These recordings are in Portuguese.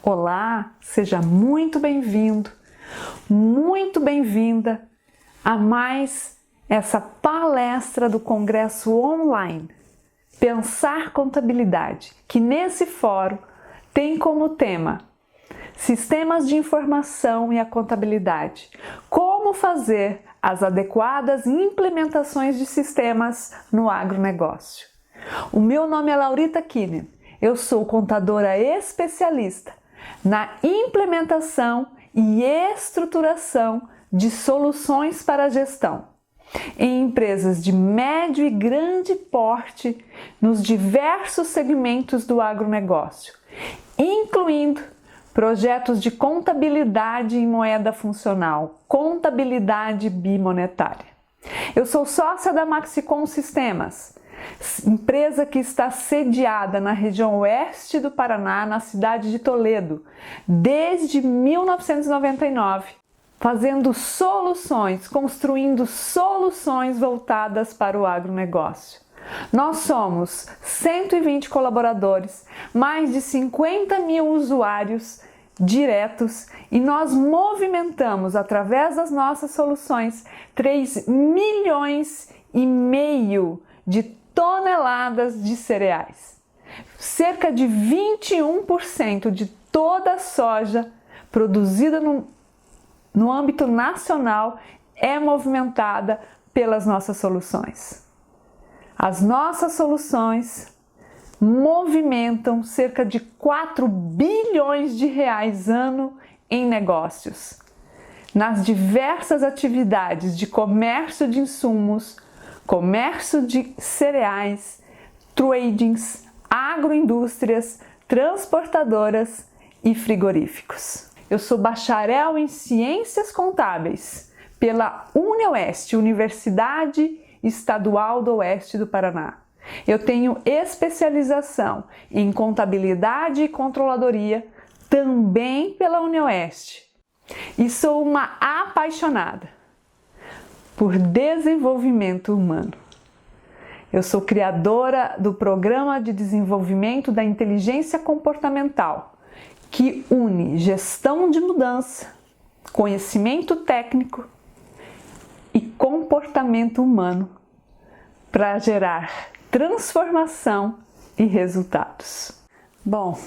Olá, seja muito bem-vindo, muito bem-vinda a mais essa palestra do Congresso Online Pensar Contabilidade, que nesse fórum tem como tema Sistemas de Informação e a Contabilidade, como fazer as adequadas implementações de sistemas no agronegócio. O meu nome é Laurita Kinen, eu sou contadora especialista na implementação e estruturação de soluções para a gestão em empresas de médio e grande porte nos diversos segmentos do agronegócio, incluindo projetos de contabilidade em moeda funcional, contabilidade bimonetária. Eu sou sócia da Maxicom Sistemas, empresa que está sediada na região oeste do Paraná, na cidade de Toledo, desde 1999, fazendo soluções, construindo soluções voltadas para o agronegócio. Nós somos 120 colaboradores, mais de 50 mil usuários diretos e nós movimentamos, através das nossas soluções, 3,5 milhões de toneladas de cereais. Cerca de 21% de toda a soja produzida no âmbito nacional é movimentada pelas nossas soluções. As nossas soluções movimentam cerca de 4 bilhões de reais ano em negócios, nas diversas atividades de comércio de insumos, comércio de cereais, tradings, agroindústrias, transportadoras e frigoríficos. Eu sou bacharel em Ciências Contábeis pela UniOeste, Universidade Estadual do Oeste do Paraná. Eu tenho especialização em Contabilidade e Controladoria também pela UniOeste. E sou uma apaixonada por desenvolvimento humano. Eu sou criadora do Programa de Desenvolvimento da Inteligência Comportamental, que une gestão de mudança, conhecimento técnico e comportamento humano para gerar transformação e resultados. Bom,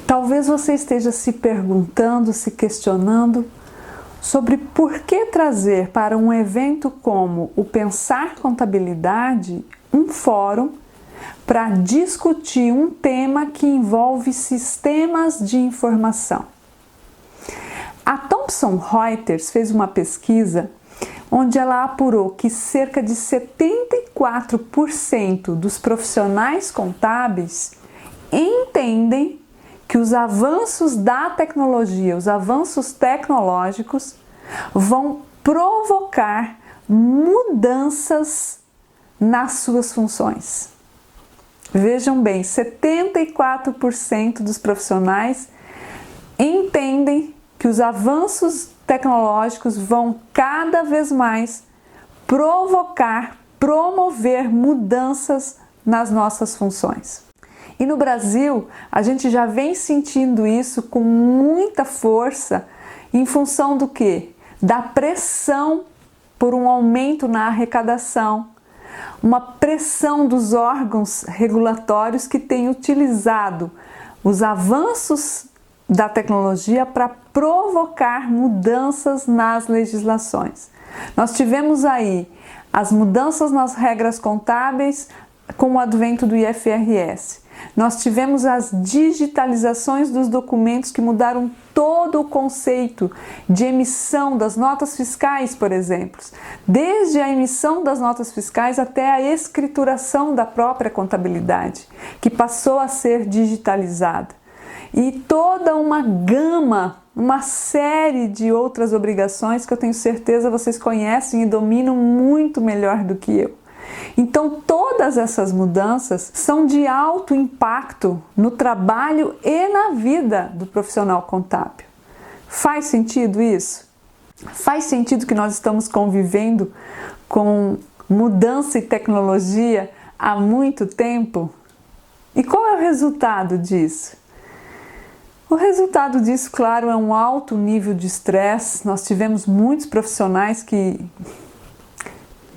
talvez você esteja se perguntando, se questionando sobre por que trazer para um evento como o Pensar Contabilidade um fórum para discutir um tema que envolve sistemas de informação. A Thomson Reuters fez uma pesquisa onde ela apurou que cerca de 74% dos profissionais contábeis entendem que os avanços da tecnologia, os avanços tecnológicos vão provocar mudanças nas suas funções. Vejam bem, 74% dos profissionais entendem que os avanços tecnológicos vão cada vez mais promover mudanças nas nossas funções. E no Brasil, a gente já vem sentindo isso com muita força em função do quê? Da pressão por um aumento na arrecadação, uma pressão dos órgãos regulatórios que têm utilizado os avanços da tecnologia para provocar mudanças nas legislações. Nós tivemos aí as mudanças nas regras contábeis com o advento do IFRS. Nós tivemos as digitalizações dos documentos que mudaram todo o conceito de emissão das notas fiscais, por exemplo. Desde a emissão das notas fiscais até a escrituração da própria contabilidade, que passou a ser digitalizada. E toda uma gama, uma série de outras obrigações que eu tenho certeza vocês conhecem e dominam muito melhor do que eu. Então, todas essas mudanças são de alto impacto no trabalho e na vida do profissional contábil. Faz sentido isso? Faz sentido que nós estamos convivendo com mudança e tecnologia há muito tempo? E qual é o resultado disso? O resultado disso, claro, é um alto nível de estresse. Nós tivemos muitos profissionais que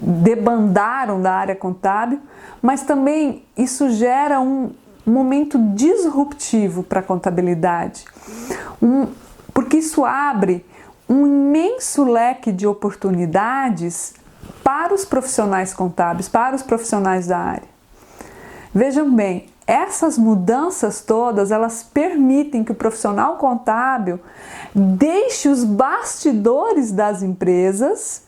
debandaram da área contábil, mas também isso gera um momento disruptivo para a contabilidade, porque isso abre um imenso leque de oportunidades para os profissionais contábeis, para os profissionais da área. Vejam bem, essas mudanças todas, elas permitem que o profissional contábil deixe os bastidores das empresas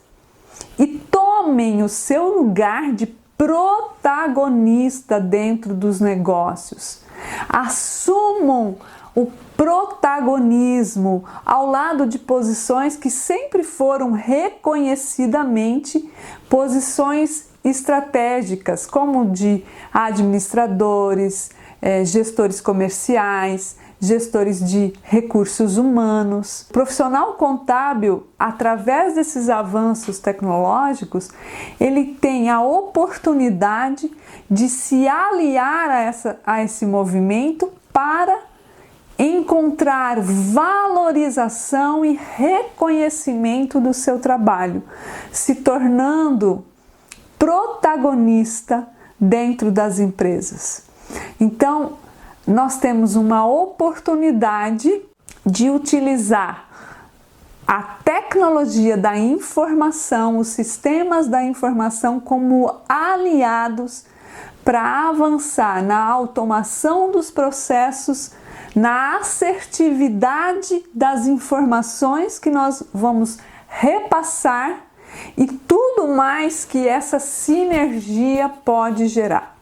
e tomem o seu lugar de protagonista dentro dos negócios. Assumam o protagonismo ao lado de posições que sempre foram reconhecidamente posições estratégicas, como de administradores, gestores comerciais, gestores de recursos humanos. O profissional contábil, através desses avanços tecnológicos, ele tem a oportunidade de se aliar a esse movimento para encontrar valorização e reconhecimento do seu trabalho, se tornando protagonista dentro das empresas. Então, nós temos uma oportunidade de utilizar a tecnologia da informação, os sistemas da informação como aliados para avançar na automação dos processos, na assertividade das informações que nós vamos repassar e tudo mais que essa sinergia pode gerar.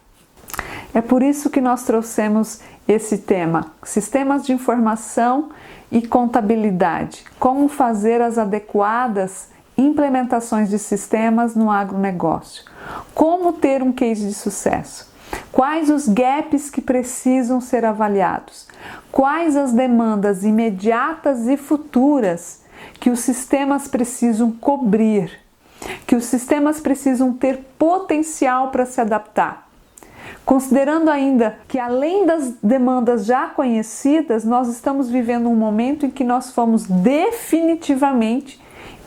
É por isso que nós trouxemos esse tema, sistemas de informação e contabilidade, como fazer as adequadas implementações de sistemas no agronegócio, como ter um case de sucesso, quais os gaps que precisam ser avaliados, quais as demandas imediatas e futuras que os sistemas precisam cobrir, que os sistemas precisam ter potencial para se adaptar. Considerando ainda que além das demandas já conhecidas, nós estamos vivendo um momento em que nós fomos definitivamente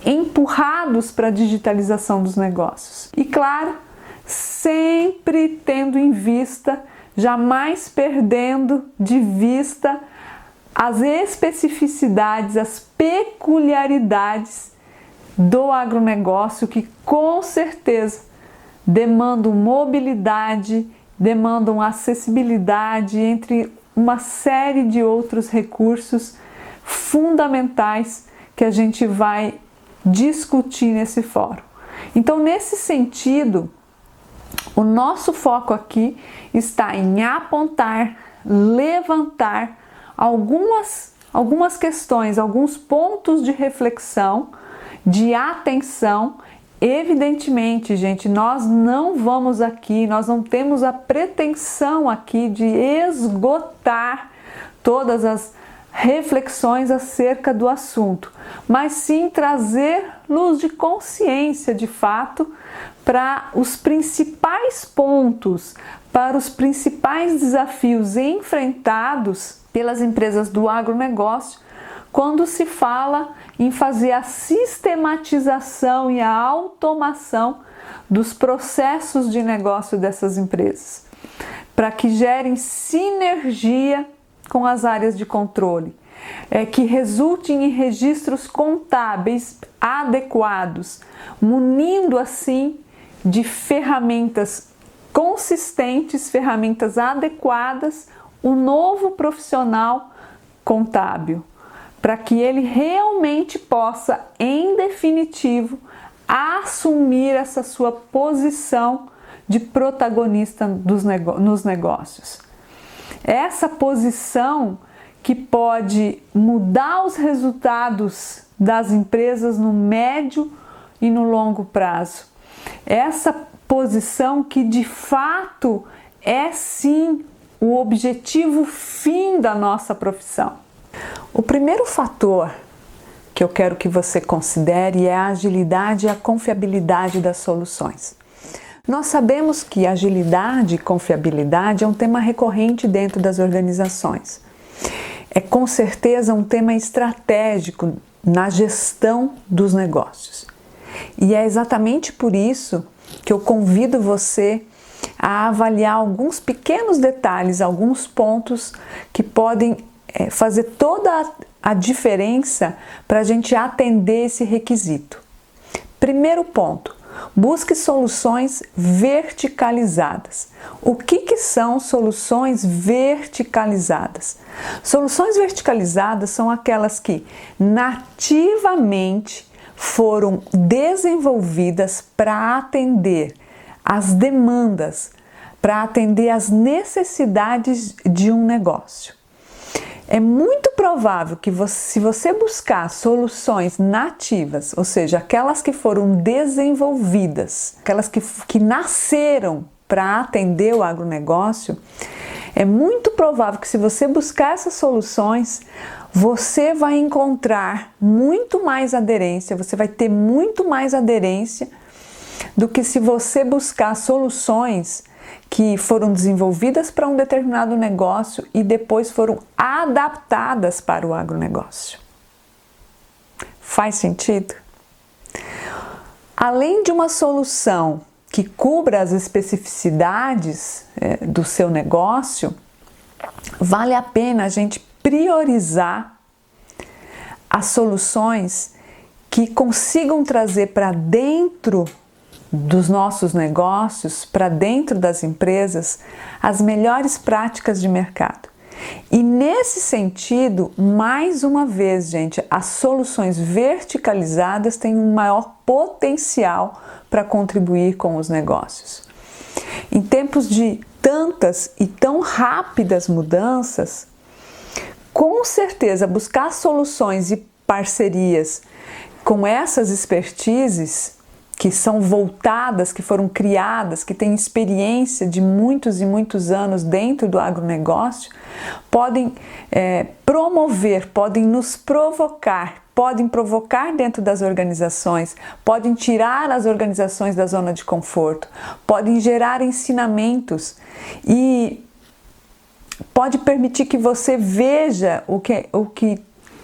empurrados para a digitalização dos negócios. E claro, sempre tendo em vista, jamais perdendo de vista as especificidades, as peculiaridades do agronegócio, que com certeza demandam mobilidade, demandam acessibilidade, entre uma série de outros recursos fundamentais que a gente vai discutir nesse fórum. Então, nesse sentido, o nosso foco aqui está em apontar, levantar algumas questões, alguns pontos de reflexão, de atenção. Evidentemente, gente, nós não temos a pretensão aqui de esgotar todas as reflexões acerca do assunto, mas sim trazer luz de consciência, de fato, para os principais pontos, para os principais desafios enfrentados pelas empresas do agronegócio quando se fala em fazer a sistematização e a automação dos processos de negócio dessas empresas, para que gerem sinergia com as áreas de controle, que resultem em registros contábeis adequados, munindo assim de ferramentas consistentes, ferramentas adequadas, o novo profissional contábil, para que ele realmente possa, em definitivo, assumir essa sua posição de protagonista nos negócios. Essa posição que pode mudar os resultados das empresas no médio e no longo prazo. Essa posição que de fato é sim o objetivo fim da nossa profissão. O primeiro fator que eu quero que você considere é a agilidade e a confiabilidade das soluções. Nós sabemos que agilidade e confiabilidade é um tema recorrente dentro das organizações. é com certeza um tema estratégico na gestão dos negócios. E é exatamente por isso que eu convido você a avaliar alguns pequenos detalhes, alguns pontos que podem fazer toda a diferença para a gente atender esse requisito. Primeiro ponto, busque soluções verticalizadas. O que são soluções verticalizadas? Soluções verticalizadas são aquelas que nativamente foram desenvolvidas para atender as demandas, para atender as necessidades de um negócio. É muito provável que se você buscar soluções nativas, ou seja, aquelas que foram desenvolvidas, aquelas que nasceram para atender o agronegócio, é muito provável que se você buscar essas soluções, você vai encontrar muito mais aderência, você vai ter muito mais aderência do que se você buscar soluções que foram desenvolvidas para um determinado negócio e depois foram adaptadas para o agronegócio. Faz sentido? Além de uma solução que cubra as especificidades do seu negócio, vale a pena a gente priorizar as soluções que consigam trazer para dentro dos nossos negócios, para dentro das empresas, as melhores práticas de mercado. E nesse sentido, mais uma vez, gente, as soluções verticalizadas têm um maior potencial para contribuir com os negócios. Em tempos de tantas e tão rápidas mudanças, com certeza buscar soluções e parcerias com essas expertises que são voltadas, que foram criadas, que têm experiência de muitos e muitos anos dentro do agronegócio, podem promover, podem nos provocar, podem provocar dentro das organizações, podem tirar as organizações da zona de conforto, podem gerar ensinamentos e pode permitir que você veja o que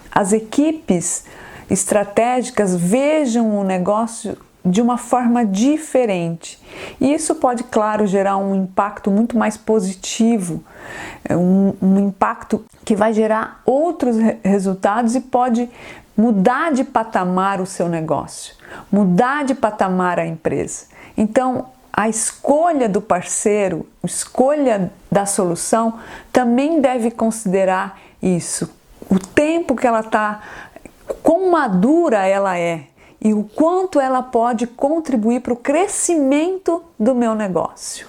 as equipes estratégicas vejam o negócio de uma forma diferente. E isso pode, claro, gerar um impacto muito mais positivo, um impacto que vai gerar outros resultados e pode mudar de patamar o seu negócio, mudar de patamar a empresa. Então, a escolha do parceiro, a escolha da solução também deve considerar isso. O tempo que ela está, quão madura ela é, e o quanto ela pode contribuir para o crescimento do meu negócio.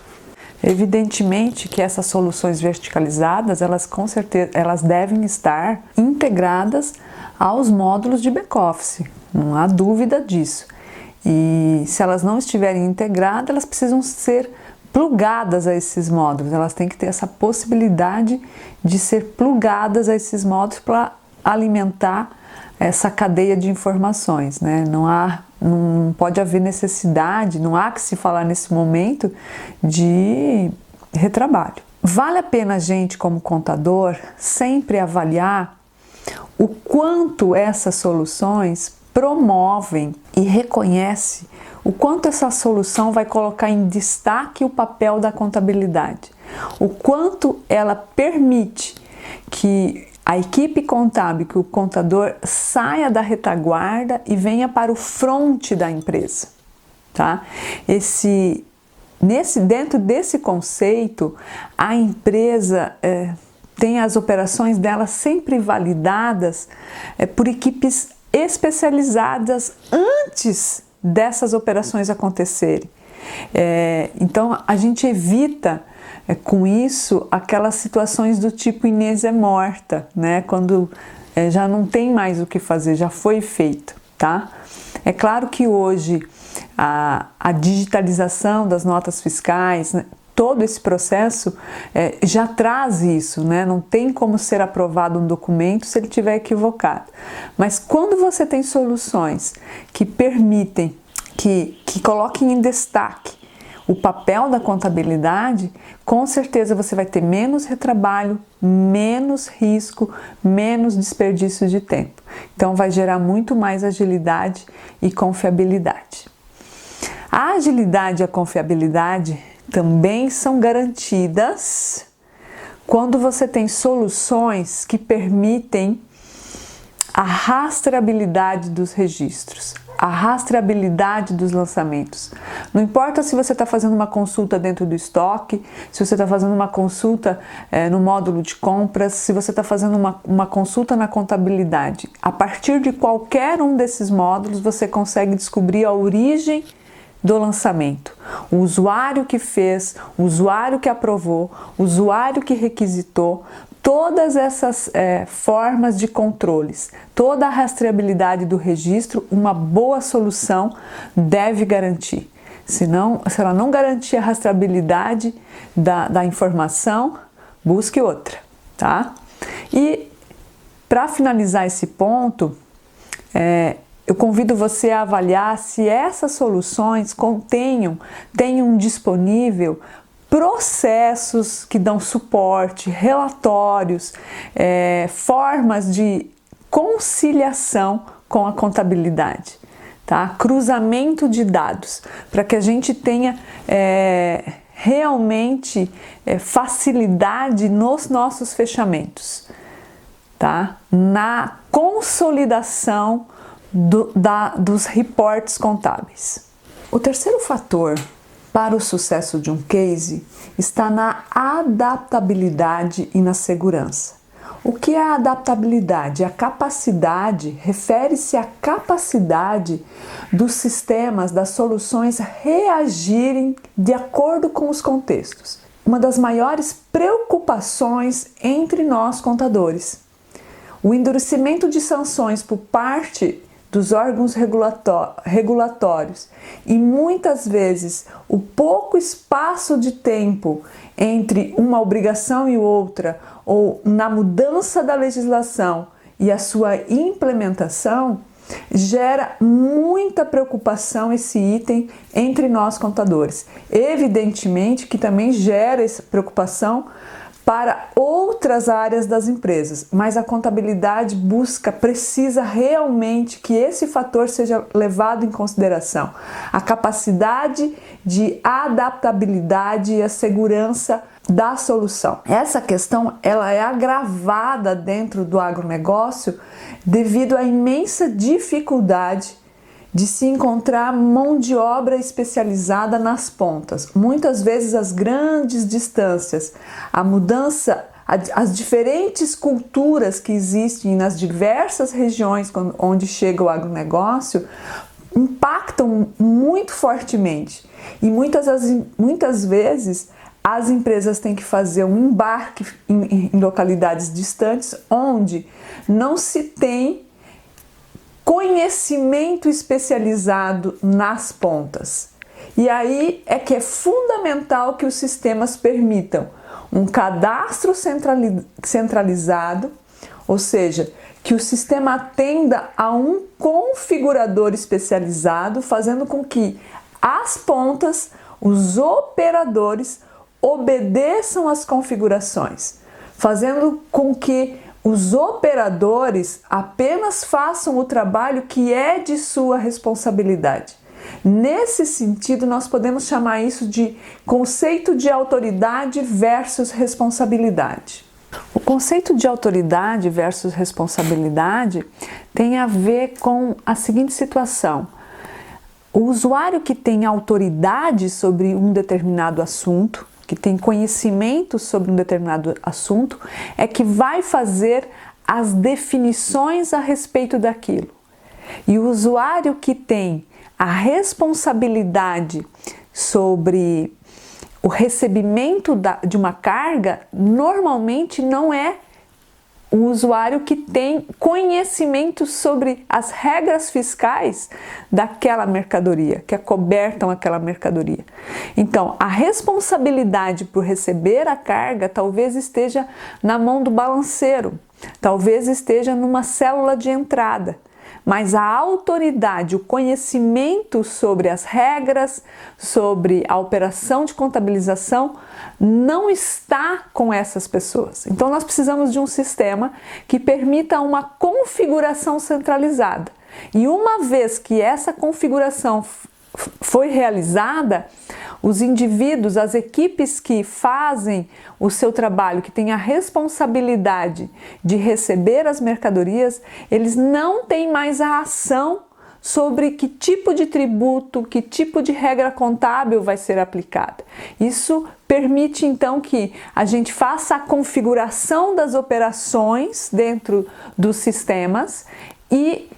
Evidentemente que essas soluções verticalizadas, elas com certeza elas devem estar integradas aos módulos de back-office, não há dúvida disso. E se elas não estiverem integradas, elas precisam ser plugadas a esses módulos, elas têm que ter essa possibilidade de ser plugadas a esses módulos para alimentar essa cadeia de informações, né? Não pode haver necessidade, não há que se falar nesse momento de retrabalho. Vale a pena a gente, como contador, sempre avaliar o quanto essas soluções promovem e reconhecem o quanto essa solução vai colocar em destaque o papel da contabilidade, o quanto ela permite que a equipe contábil, que o contador saia da retaguarda e venha para o fronte da empresa, tá? Dentro desse conceito, a empresa tem as operações dela sempre validadas por equipes especializadas antes dessas operações acontecerem. Então, a gente evita com isso aquelas situações do tipo Inês é morta, né? Quando já não tem mais o que fazer, já foi feito, tá? É claro que hoje a digitalização das notas fiscais, né, todo esse processo já traz isso, né? Não tem como ser aprovado um documento se ele estiver equivocado. Mas quando você tem soluções que permitem, que coloquem em destaque o papel da contabilidade, com certeza você vai ter menos retrabalho, menos risco, menos desperdício de tempo. Então vai gerar muito mais agilidade e confiabilidade. A agilidade e a confiabilidade também são garantidas quando você tem soluções que permitem a rastreabilidade dos registros, a rastreabilidade dos lançamentos. Não importa se você está fazendo uma consulta dentro do estoque, se você está fazendo uma consulta no módulo de compras, se você está fazendo uma consulta na contabilidade. A partir de qualquer um desses módulos, você consegue descobrir a origem do lançamento. O usuário que fez, o usuário que aprovou, o usuário que requisitou, todas essas formas de controles, toda a rastreabilidade do registro, uma boa solução deve garantir. Senão, se ela não garantir a rastreabilidade da informação, busque outra, tá? E para finalizar esse ponto, eu convido você a avaliar se essas soluções tenham disponível processos que dão suporte, relatórios, formas de conciliação com a contabilidade, tá? Cruzamento de dados, para que a gente tenha realmente facilidade nos nossos fechamentos, tá? Na consolidação dos reportes contábeis. O terceiro fator para o sucesso de um case está na adaptabilidade e na segurança. O que é a adaptabilidade? A capacidade, refere-se à capacidade dos sistemas, das soluções reagirem de acordo com os contextos. Uma das maiores preocupações entre nós contadores. O endurecimento de sanções por parte dos órgãos regulatórios e muitas vezes o pouco espaço de tempo entre uma obrigação e outra, ou na mudança da legislação e a sua implementação, gera muita preocupação esse item entre nós contadores. Evidentemente que também gera essa preocupação para outras áreas das empresas, mas a contabilidade precisa realmente que esse fator seja levado em consideração. A capacidade de adaptabilidade e a segurança da solução. Essa questão ela é agravada dentro do agronegócio devido à imensa dificuldade de se encontrar mão de obra especializada nas pontas. Muitas vezes as grandes distâncias, a mudança, as diferentes culturas que existem nas diversas regiões onde chega o agronegócio impactam muito fortemente. E muitas vezes as empresas têm que fazer um embarque em localidades distantes onde não se tem conhecimento especializado nas pontas. E aí é que é fundamental que os sistemas permitam um cadastro centralizado, ou seja, que o sistema atenda a um configurador especializado, fazendo com que as pontas, os operadores, obedeçam às configurações, fazendo com que os operadores apenas façam o trabalho que é de sua responsabilidade. Nesse sentido, nós podemos chamar isso de conceito de autoridade versus responsabilidade. O conceito de autoridade versus responsabilidade tem a ver com a seguinte situação. O usuário que tem autoridade sobre um determinado assunto, que tem conhecimento sobre um determinado assunto, é que vai fazer as definições a respeito daquilo. E o usuário que tem a responsabilidade sobre o recebimento de uma carga, normalmente não é o usuário que tem conhecimento sobre as regras fiscais daquela mercadoria, que acobertam aquela mercadoria. Então, a responsabilidade por receber a carga talvez esteja na mão do balanceiro, talvez esteja numa célula de entrada, mas a autoridade, o conhecimento sobre as regras, sobre a operação de contabilização, não está com essas pessoas. Então nós precisamos de um sistema que permita uma configuração centralizada. E uma vez que essa configuração foi realizada, os indivíduos, as equipes que fazem o seu trabalho, que têm a responsabilidade de receber as mercadorias, eles não têm mais a ação sobre que tipo de tributo, que tipo de regra contábil vai ser aplicada. Isso permite então que a gente faça a configuração das operações dentro dos sistemas e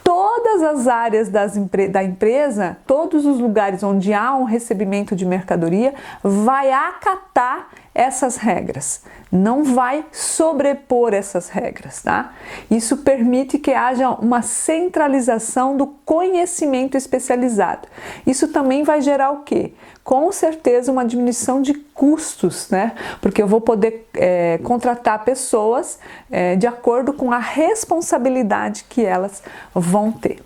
todas as áreas da empresa, todos os lugares onde há um recebimento de mercadoria, vai acatar essas regras, não vai sobrepor essas regras, tá? Isso permite que haja uma centralização do conhecimento especializado. Isso também vai gerar o quê? Com certeza uma diminuição de custos, né? Porque eu vou poder contratar pessoas de acordo com a responsabilidade que elas vão ter.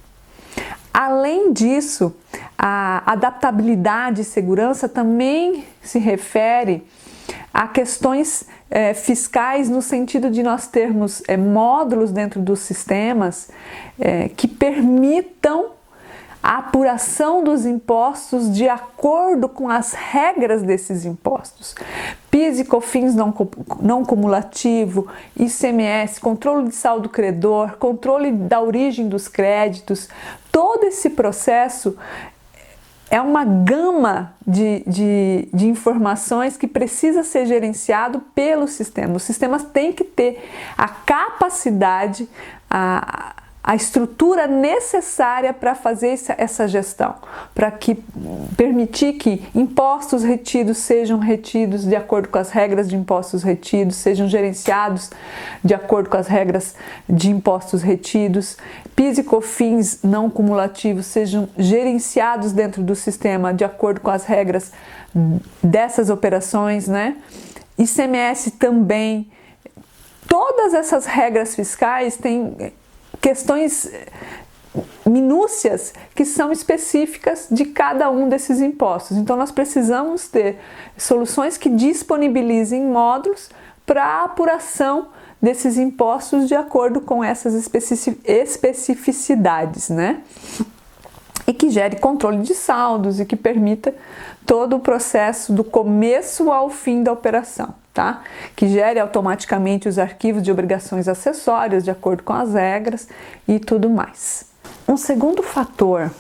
Além disso, a adaptabilidade e segurança também se refere a questões fiscais, no sentido de nós termos módulos dentro dos sistemas que permitam a apuração dos impostos de acordo com as regras desses impostos. PIS e COFINS não cumulativo, ICMS, controle de saldo credor, controle da origem dos créditos, todo esse processo é uma gama de informações que precisa ser gerenciado pelo sistema. Os sistemas têm que ter a capacidade, a estrutura necessária para fazer essa gestão, para permitir que impostos retidos sejam retidos de acordo com as regras de impostos retidos, sejam gerenciados de acordo com as regras de impostos retidos, PIS e COFINS não cumulativos sejam gerenciados dentro do sistema de acordo com as regras dessas operações, né? ICMS também. Todas essas regras fiscais têm questões minúcias que são específicas de cada um desses impostos. Então nós precisamos ter soluções que disponibilizem módulos para a apuração desses impostos de acordo com essas especificidades, né? E que gere controle de saldos e que permita todo o processo do começo ao fim da operação. Tá? Que gere automaticamente os arquivos de obrigações acessórias de acordo com as regras e tudo mais. Um segundo fator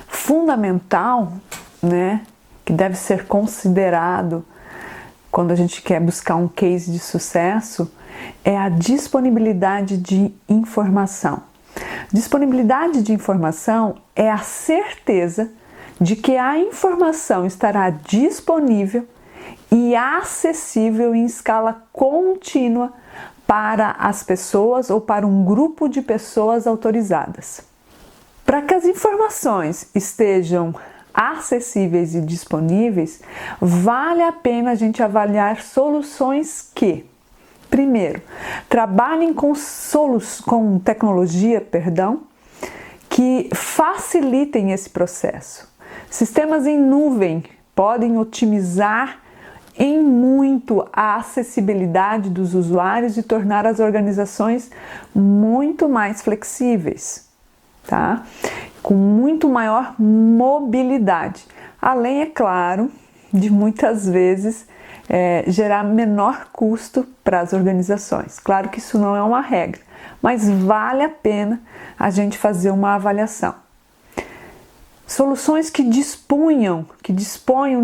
fundamental, né, que deve ser considerado quando a gente quer buscar um case de sucesso, é a disponibilidade de informação. Disponibilidade de informação é a certeza de que a informação estará disponível e acessível em escala contínua para as pessoas ou para um grupo de pessoas autorizadas. Para que as informações estejam acessíveis e disponíveis, vale a pena a gente avaliar soluções que, primeiro, trabalhem com tecnologia, que facilitem esse processo. Sistemas em nuvem podem otimizar em muito a acessibilidade dos usuários e tornar as organizações muito mais flexíveis, tá? Com muito maior mobilidade. Além, é claro, de muitas vezes gerar menor custo para as organizações. Claro que isso não é uma regra, mas vale a pena a gente fazer uma avaliação. Soluções que disponham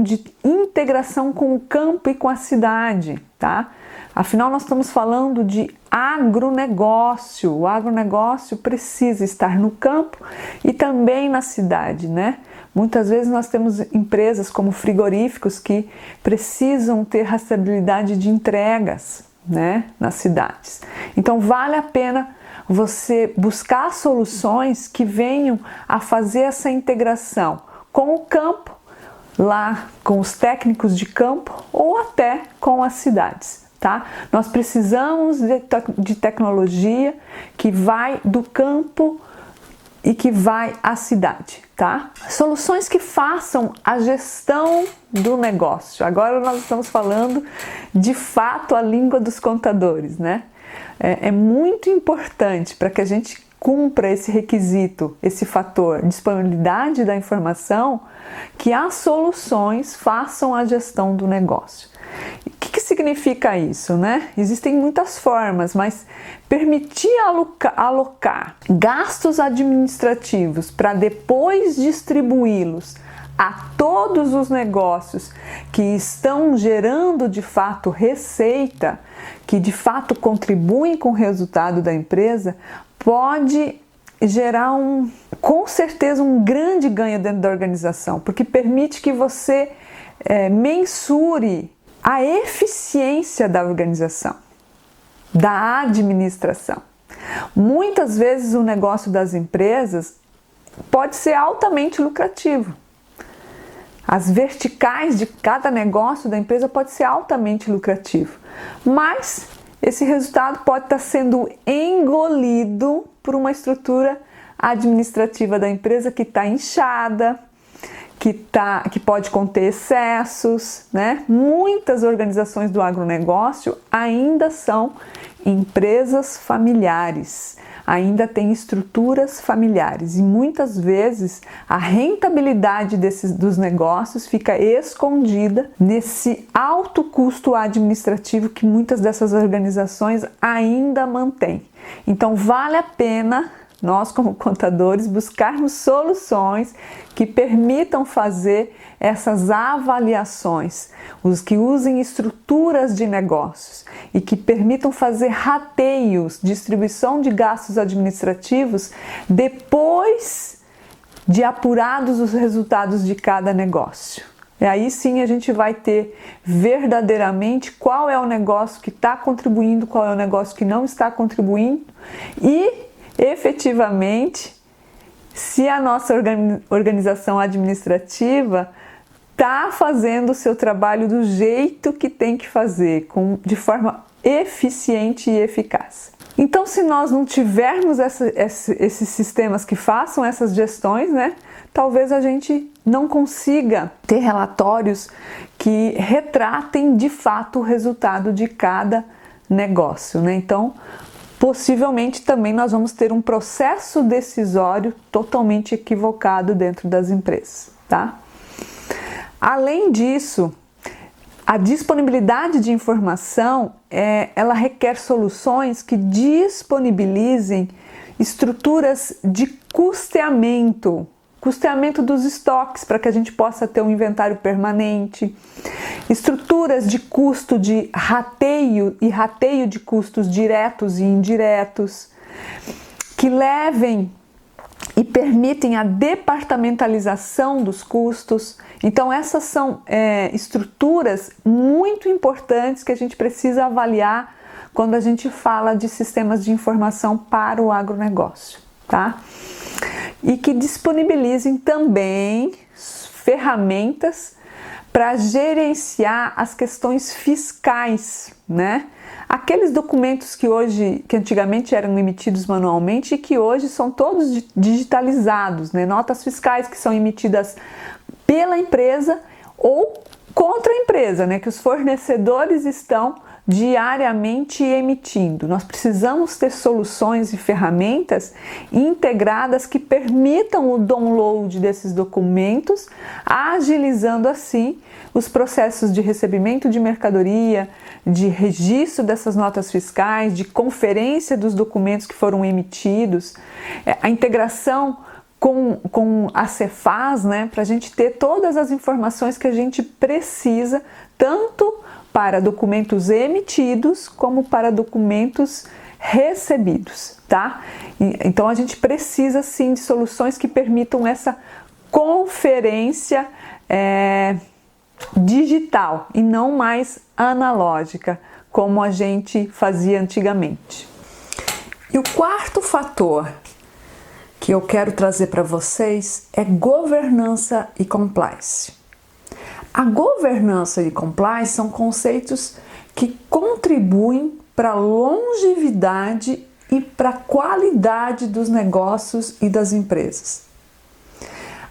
de integração com o campo e com a cidade, tá? Afinal, nós estamos falando de agronegócio. O agronegócio precisa estar no campo e também na cidade, né? Muitas vezes nós temos empresas como frigoríficos que precisam ter rastreabilidade de entregas, né, nas cidades. Então, vale a pena você buscar soluções que venham a fazer essa integração com o campo, lá com os técnicos de campo ou até com as cidades, tá? Nós precisamos de tecnologia que vai do campo e que vai à cidade, tá? Soluções que façam a gestão do negócio. Agora nós estamos falando de fato a língua dos contadores, né? É muito importante para que a gente cumpra esse requisito, esse fator, disponibilidade da informação, que as soluções façam a gestão do negócio. O que significa isso, né? Existem muitas formas, mas permitir alocar gastos administrativos para depois distribuí-los a todos os negócios que estão gerando de fato receita, que de fato contribuem com o resultado da empresa, pode gerar com certeza um grande ganho dentro da organização, porque permite que você mensure a eficiência da organização, da administração. Muitas vezes o negócio das empresas pode ser altamente lucrativo. As verticais de cada negócio da empresa pode ser altamente lucrativo, mas esse resultado pode estar sendo engolido por uma estrutura administrativa da empresa que está inchada, que pode conter excessos, né? Muitas organizações do agronegócio ainda são empresas familiares, ainda têm estruturas familiares e muitas vezes a rentabilidade dos negócios fica escondida nesse alto custo administrativo que muitas dessas organizações ainda mantêm. Então vale a pena nós, como contadores, buscarmos soluções que permitam fazer essas avaliações, os que usem estruturas de negócios e que permitam fazer rateios, distribuição de gastos administrativos depois de apurados os resultados de cada negócio. E aí sim a gente vai ter verdadeiramente qual é o negócio que está contribuindo, qual é o negócio que não está contribuindo e efetivamente, se a nossa organização administrativa está fazendo o seu trabalho do jeito que tem que fazer, de forma eficiente e eficaz. Então, se nós não tivermos esses sistemas que façam essas gestões, né, talvez a gente não consiga ter relatórios que retratem de fato o resultado de cada negócio, né? Então, possivelmente também nós vamos ter um processo decisório totalmente equivocado dentro das empresas, tá? Além disso, a disponibilidade de informação, ela requer soluções que disponibilizem estruturas de custeamento dos estoques para que a gente possa ter um inventário permanente, estruturas de custo de rateio e rateio de custos diretos e indiretos, que levem e permitem a departamentalização dos custos. Então essas são estruturas muito importantes que a gente precisa avaliar quando a gente fala de sistemas de informação para o agronegócio, tá? E que disponibilizem também ferramentas para gerenciar as questões fiscais, né? Aqueles documentos que antigamente eram emitidos manualmente e que hoje são todos digitalizados, né? Notas fiscais que são emitidas pela empresa ou contra a empresa, né? Que os fornecedores estão diariamente emitindo. Nós precisamos ter soluções e ferramentas integradas que permitam o download desses documentos, agilizando assim os processos de recebimento de mercadoria, de registro dessas notas fiscais, de conferência dos documentos que foram emitidos, a integração com a Cefaz, né, para a gente ter todas as informações que a gente precisa, tanto para documentos emitidos como para documentos recebidos, tá? Então a gente precisa sim de soluções que permitam essa conferência digital e não mais analógica, como a gente fazia antigamente. E o quarto fator que eu quero trazer para vocês é governança e compliance. A governança e compliance são conceitos que contribuem para a longevidade e para a qualidade dos negócios e das empresas.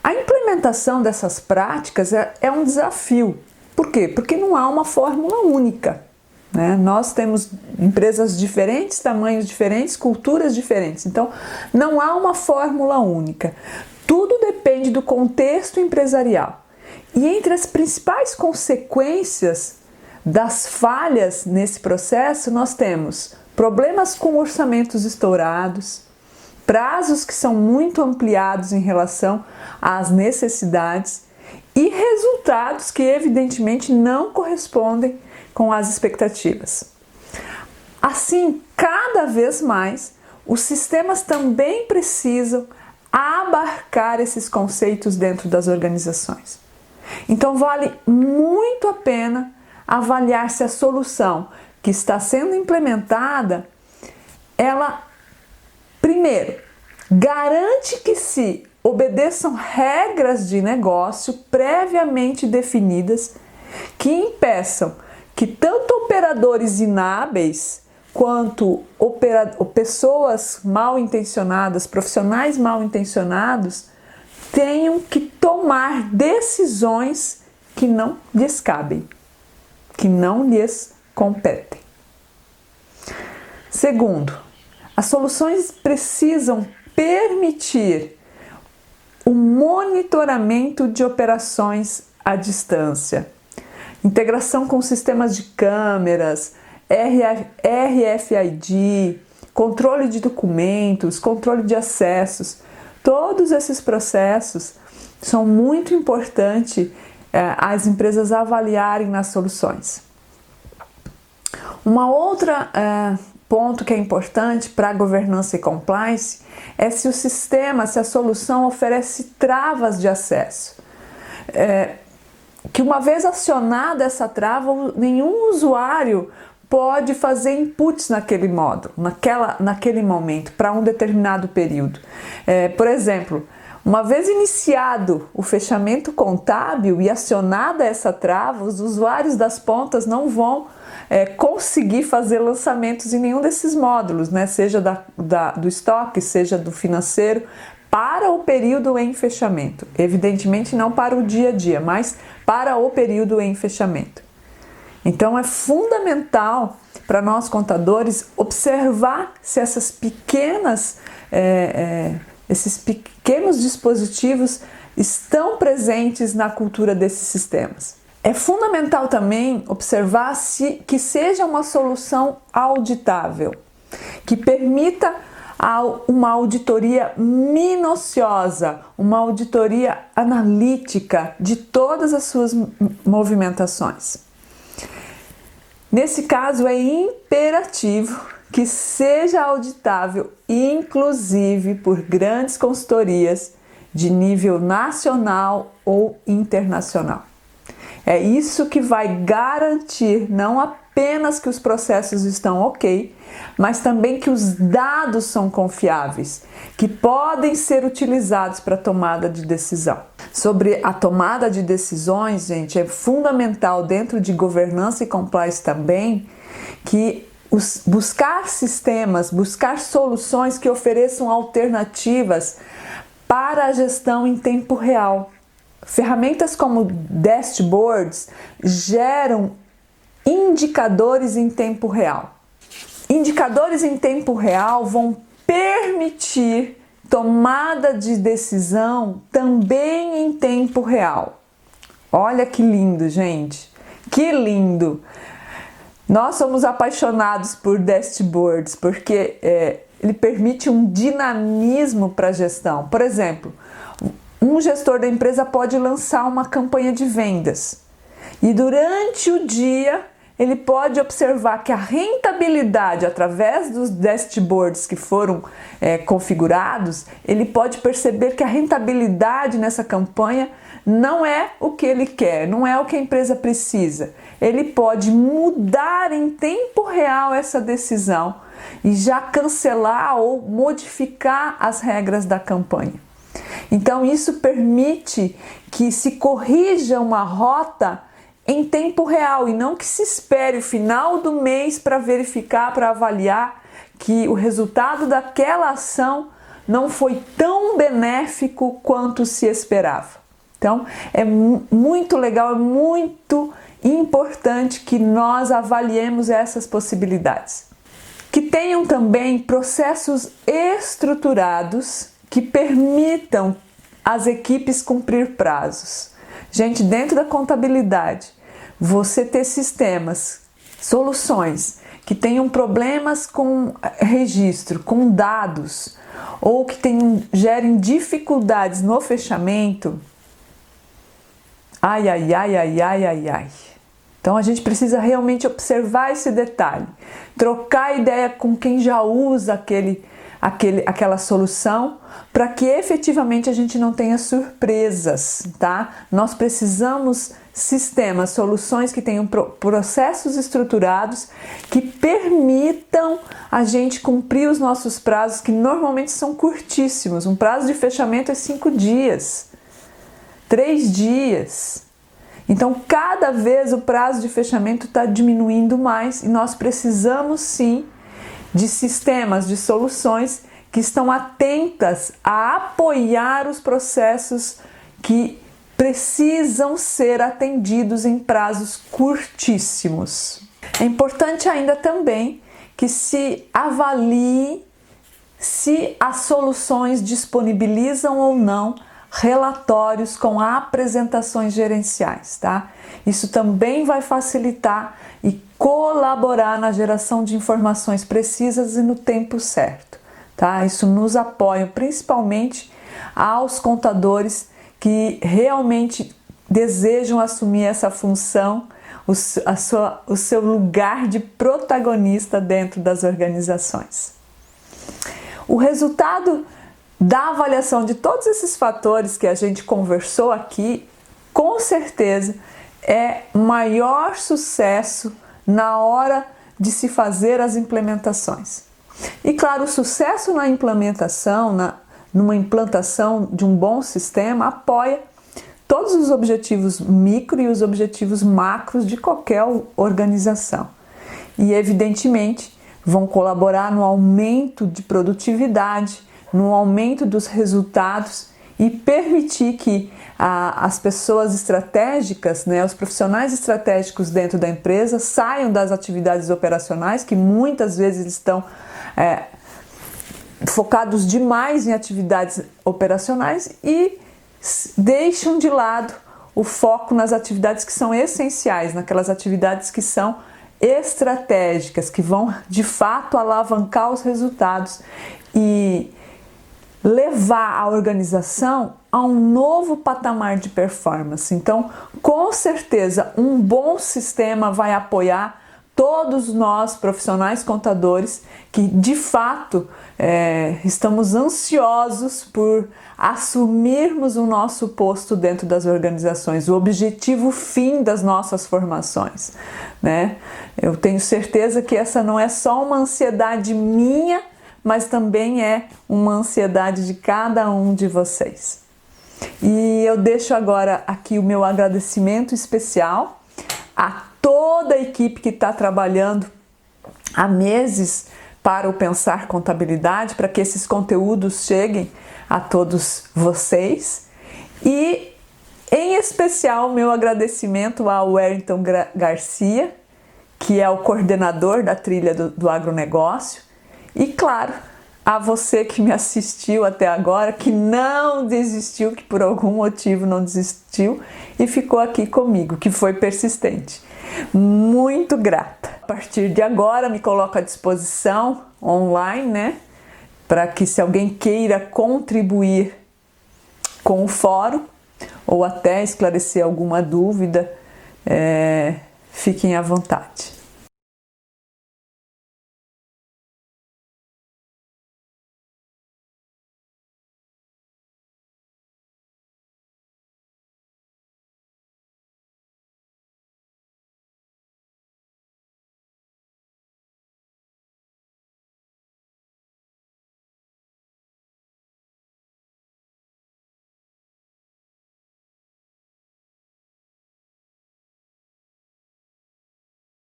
A implementação dessas práticas é um desafio. Por quê? Porque não há uma fórmula única, né? Nós temos empresas diferentes, tamanhos diferentes, culturas diferentes. Então, não há uma fórmula única. Tudo depende do contexto empresarial. E entre as principais consequências das falhas nesse processo, nós temos problemas com orçamentos estourados, prazos que são muito ampliados em relação às necessidades e resultados que evidentemente não correspondem com as expectativas. Assim, cada vez mais, os sistemas também precisam abarcar esses conceitos dentro das organizações. Então, vale muito a pena avaliar se a solução que está sendo implementada, ela, primeiro, garante que se obedeçam regras de negócio previamente definidas que impeçam que tanto operadores inábeis quanto pessoas mal intencionadas, profissionais mal intencionados, tenham que tomar decisões que não lhes cabem, que não lhes competem. Segundo, as soluções precisam permitir o monitoramento de operações à distância, integração com sistemas de câmeras, RFID, controle de documentos, controle de acessos. Todos esses processos são muito importantes as empresas avaliarem nas soluções. Uma outra ponto que é importante para a governança e compliance é se o sistema, se a solução oferece travas de acesso. Que uma vez acionada essa trava, nenhum usuário pode fazer inputs naquele módulo, naquele momento, para um determinado período. Por exemplo, uma vez iniciado o fechamento contábil e acionada essa trava, os usuários das pontas não vão conseguir fazer lançamentos em nenhum desses módulos, né? Seja do estoque, seja do financeiro, para o período em fechamento. Evidentemente não para o dia a dia, mas para o período em fechamento. Então é fundamental para nós contadores observar se esses pequenos dispositivos estão presentes na cultura desses sistemas. É fundamental também observar que seja uma solução auditável, que permita uma auditoria minuciosa, uma auditoria analítica de todas as suas movimentações. Nesse caso, é imperativo que seja auditável, inclusive por grandes consultorias de nível nacional ou internacional. É isso que vai garantir não apenas que os processos estão ok, mas também que os dados são confiáveis, que podem ser utilizados para a tomada de decisão. Sobre a tomada de decisões, gente, é fundamental dentro de governança e compliance também que buscar sistemas, buscar soluções que ofereçam alternativas para a gestão em tempo real. Ferramentas como dashboards geram indicadores em tempo real. Indicadores em tempo real vão permitir tomada de decisão também em tempo real. Olha que lindo, gente! Que lindo! Nós somos apaixonados por dashboards porque ele permite um dinamismo para a gestão. Por exemplo, um gestor da empresa pode lançar uma campanha de vendas e durante o dia ele pode observar que a rentabilidade, através dos dashboards que foram configurados, ele pode perceber que a rentabilidade nessa campanha não é o que ele quer, não é o que a empresa precisa. Ele pode mudar em tempo real essa decisão e já cancelar ou modificar as regras da campanha. Então isso permite que se corrija uma rota em tempo real e não que se espere o final do mês para verificar, para avaliar que o resultado daquela ação não foi tão benéfico quanto se esperava. Então, é muito legal, é muito importante que nós avaliemos essas possibilidades. Que tenham também processos estruturados que permitam às equipes cumprir prazos. Gente, dentro da contabilidade, você ter sistemas, soluções que tenham problemas com registro, com dados, ou que gerem dificuldades no fechamento, ai. Então a gente precisa realmente observar esse detalhe, trocar ideia com quem já usa aquela solução, para que efetivamente a gente não tenha surpresas, tá? Nós precisamos sistemas, soluções que tenham processos estruturados que permitam a gente cumprir os nossos prazos, que normalmente são curtíssimos. Um prazo de fechamento é 5 dias, 3 dias. Então, cada vez o prazo de fechamento está diminuindo mais e nós precisamos sim de sistemas, de soluções que estão atentas a apoiar os processos que precisam ser atendidos em prazos curtíssimos. É importante ainda também que se avalie se as soluções disponibilizam ou não relatórios com apresentações gerenciais, tá? Isso também vai facilitar e colaborar na geração de informações precisas e no tempo certo, tá? Isso nos apoia principalmente aos contadores que realmente desejam assumir essa função, o seu lugar de protagonista dentro das organizações. O resultado da avaliação de todos esses fatores que a gente conversou aqui, com certeza, é maior sucesso na hora de se fazer as implementações. E claro, o sucesso na implementação, numa implantação de um bom sistema, apoia todos os objetivos micro e os objetivos macros de qualquer organização. E evidentemente vão colaborar no aumento de produtividade, no aumento dos resultados e permitir que as pessoas estratégicas, né, os profissionais estratégicos dentro da empresa saiam das atividades operacionais, que muitas vezes estão focados demais em atividades operacionais e deixam de lado o foco nas atividades que são essenciais, naquelas atividades que são estratégicas, que vão de fato alavancar os resultados e levar a organização a um novo patamar de performance. Então, com certeza, um bom sistema vai apoiar todos nós, profissionais contadores, que de fato estamos ansiosos por assumirmos o nosso posto dentro das organizações, o objetivo fim das nossas formações, né? Eu tenho certeza que essa não é só uma ansiedade minha, mas também é uma ansiedade de cada um de vocês. E eu deixo agora aqui o meu agradecimento especial a toda a equipe que está trabalhando há meses para o Pensar Contabilidade, para que esses conteúdos cheguem a todos vocês. E, em especial, meu agradecimento ao Wellington Garcia, que é o coordenador da trilha do agronegócio. E, claro, a você que me assistiu até agora, que não desistiu, que por algum motivo não desistiu e ficou aqui comigo, que foi persistente. Muito grata. A partir de agora me coloco à disposição online, né? Para que se alguém queira contribuir com o fórum ou até esclarecer alguma dúvida, fiquem à vontade.